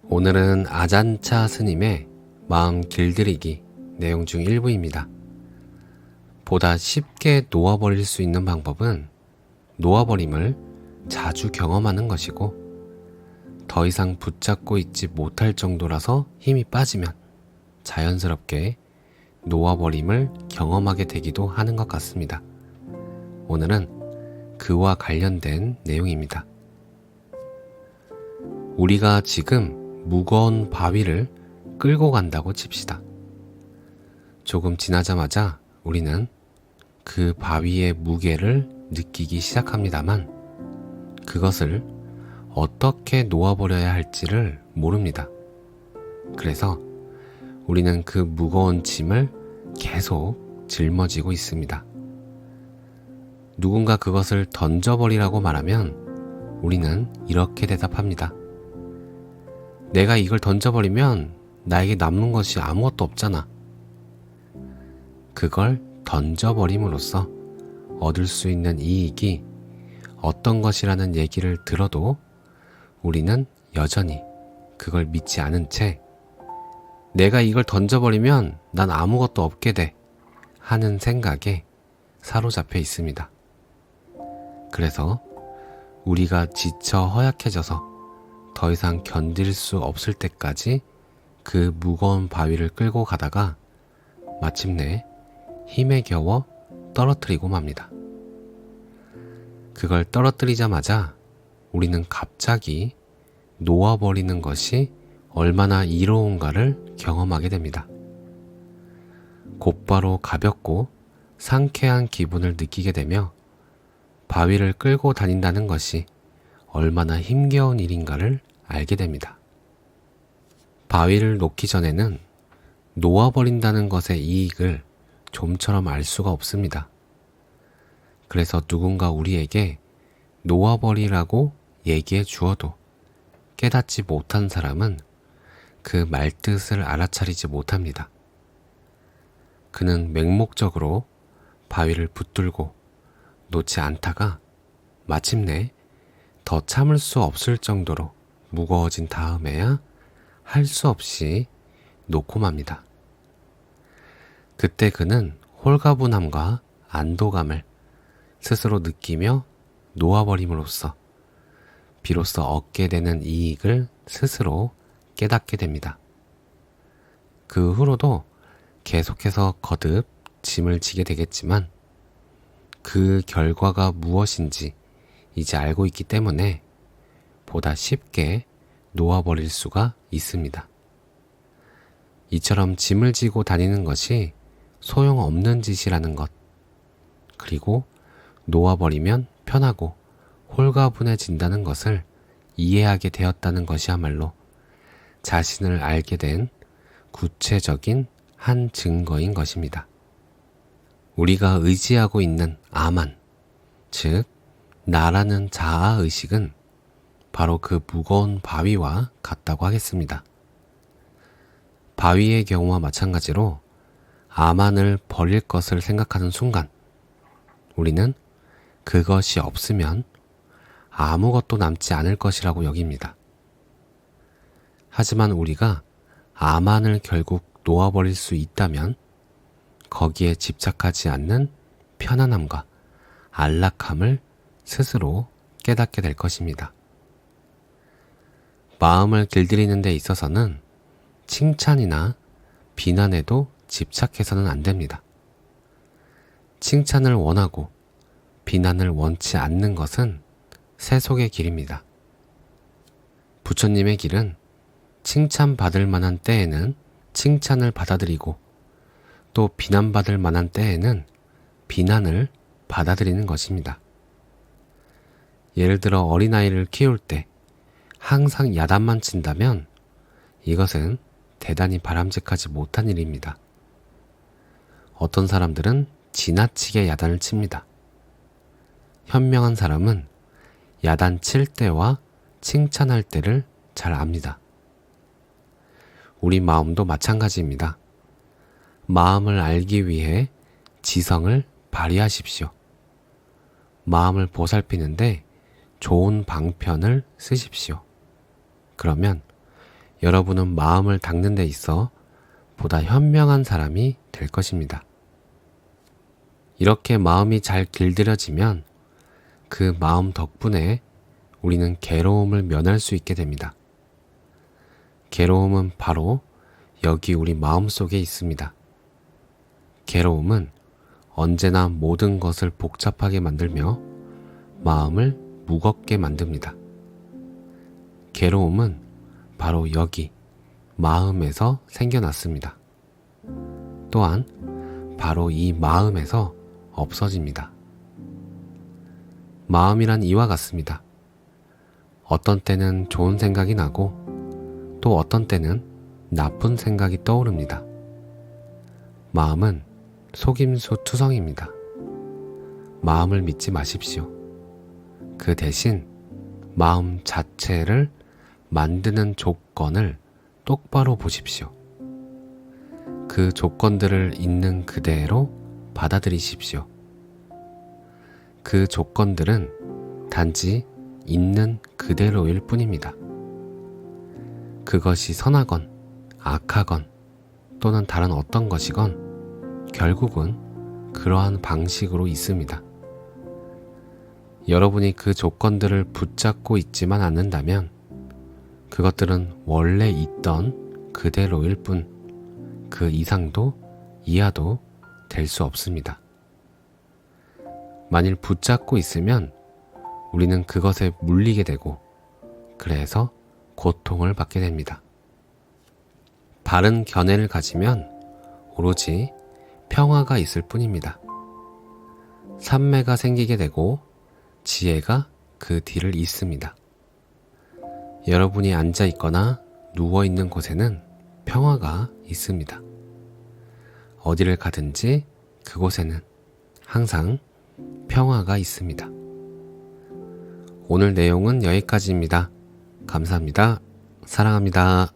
오늘은 아잔차 스님의 마음 길들이기 내용 중 일부입니다. 보다 쉽게 놓아버릴 수 있는 방법은 놓아버림을 자주 경험하는 것이고, 더 이상 붙잡고 있지 못할 정도라서 힘이 빠지면 자연스럽게 놓아버림을 경험하게 되기도 하는 것 같습니다. 오늘은 그와 관련된 내용입니다. 우리가 지금 무거운 바위를 끌고 간다고 칩시다. 조금 지나자마자 우리는 그 바위의 무게를 느끼기 시작합니다만, 그것을 어떻게 놓아버려야 할지를 모릅니다. 그래서 우리는 그 무거운 짐을 계속 짊어지고 있습니다. 누군가 그것을 던져버리라고 말하면 우리는 이렇게 대답합니다. 내가 이걸 던져버리면 나에게 남는 것이 아무것도 없잖아. 그걸 던져버림으로써 얻을 수 있는 이익이 어떤 것이라는 얘기를 들어도 우리는 여전히 그걸 믿지 않은 채 내가 이걸 던져버리면 난 아무것도 없게 돼 하는 생각에 사로잡혀 있습니다. 그래서 우리가 지쳐 허약해져서 더 이상 견딜 수 없을 때까지 그 무거운 바위를 끌고 가다가 마침내 힘에 겨워 떨어뜨리고 맙니다. 그걸 떨어뜨리자마자 우리는 갑자기 놓아버리는 것이 얼마나 이로운가를 경험하게 됩니다. 곧바로 가볍고 상쾌한 기분을 느끼게 되며 바위를 끌고 다닌다는 것이 얼마나 힘겨운 일인가를 알게 됩니다. 바위를 놓기 전에는 놓아버린다는 것의 이익을 좀처럼 알 수가 없습니다. 그래서 누군가 우리에게 놓아버리라고 얘기해 주어도 깨닫지 못한 사람은 그 말뜻을 알아차리지 못합니다. 그는 맹목적으로 바위를 붙들고 놓지 않다가 마침내 더 참을 수 없을 정도로 무거워진 다음에야 할 수 없이 놓고 맙니다. 그때 그는 홀가분함과 안도감을 스스로 느끼며 놓아버림으로써 비로소 얻게 되는 이익을 스스로 깨닫게 됩니다. 그 후로도 계속해서 거듭 짐을 지게 되겠지만 그 결과가 무엇인지 이제 알고 있기 때문에 보다 쉽게 놓아버릴 수가 있습니다. 이처럼 짐을 지고 다니는 것이 소용없는 짓이라는 것, 그리고 놓아버리면 편하고 홀가분해진다는 것을 이해하게 되었다는 것이야말로 자신을 알게 된 구체적인 한 증거인 것입니다. 우리가 의지하고 있는 아만, 즉 나라는 자아의식은 바로 그 무거운 바위와 같다고 하겠습니다. 바위의 경우와 마찬가지로 아만을 버릴 것을 생각하는 순간 우리는 그것이 없으면 아무것도 남지 않을 것이라고 여깁니다. 하지만 우리가 아만을 결국 놓아버릴 수 있다면 거기에 집착하지 않는 편안함과 안락함을 스스로 깨닫게 될 것입니다. 마음을 길들이는 데 있어서는 칭찬이나 비난에도 집착해서는 안 됩니다. 칭찬을 원하고 비난을 원치 않는 것은 세속의 길입니다. 부처님의 길은 칭찬받을 만한 때에는 칭찬을 받아들이고 또 비난받을 만한 때에는 비난을 받아들이는 것입니다. 예를 들어 어린아이를 키울 때 항상 야단만 친다면 이것은 대단히 바람직하지 못한 일입니다. 어떤 사람들은 지나치게 야단을 칩니다. 현명한 사람은 야단 칠 때와 칭찬할 때를 잘 압니다. 우리 마음도 마찬가지입니다. 마음을 알기 위해 지성을 발휘하십시오. 마음을 보살피는데 좋은 방편을 쓰십시오. 그러면 여러분은 마음을 닦는 데 있어 보다 현명한 사람이 될 것입니다. 이렇게 마음이 잘 길들여지면 그 마음 덕분에 우리는 괴로움을 면할 수 있게 됩니다. 괴로움은 바로 여기 우리 마음 속에 있습니다. 괴로움은 언제나 모든 것을 복잡하게 만들며 마음을 무겁게 만듭니다. 괴로움은 바로 여기 마음에서 생겨났습니다. 또한 바로 이 마음에서 없어집니다. 마음이란 이와 같습니다. 어떤 때는 좋은 생각이 나고 또 어떤 때는 나쁜 생각이 떠오릅니다. 마음은 속임수 투성입니다. 마음을 믿지 마십시오. 그 대신 마음 자체를 만드는 조건을 똑바로 보십시오. 그 조건들을 있는 그대로 받아들이십시오. 그 조건들은 단지 있는 그대로일 뿐입니다. 그것이 선하건 악하건 또는 다른 어떤 것이건 결국은 그러한 방식으로 있습니다. 여러분이 그 조건들을 붙잡고 있지만 않는다면 그것들은 원래 있던 그대로일 뿐 그 이상도 이하도 될 수 없습니다. 만일 붙잡고 있으면 우리는 그것에 물리게 되고 그래서 고통을 받게 됩니다. 바른 견해를 가지면 오로지 평화가 있을 뿐입니다. 산매가 생기게 되고 지혜가 그 뒤를 잇습니다. 여러분이 앉아 있거나 누워 있는 곳에는 평화가 있습니다. 어디를 가든지 그곳에는 항상 평화가 있습니다. 오늘 내용은 여기까지입니다. 감사합니다. 사랑합니다.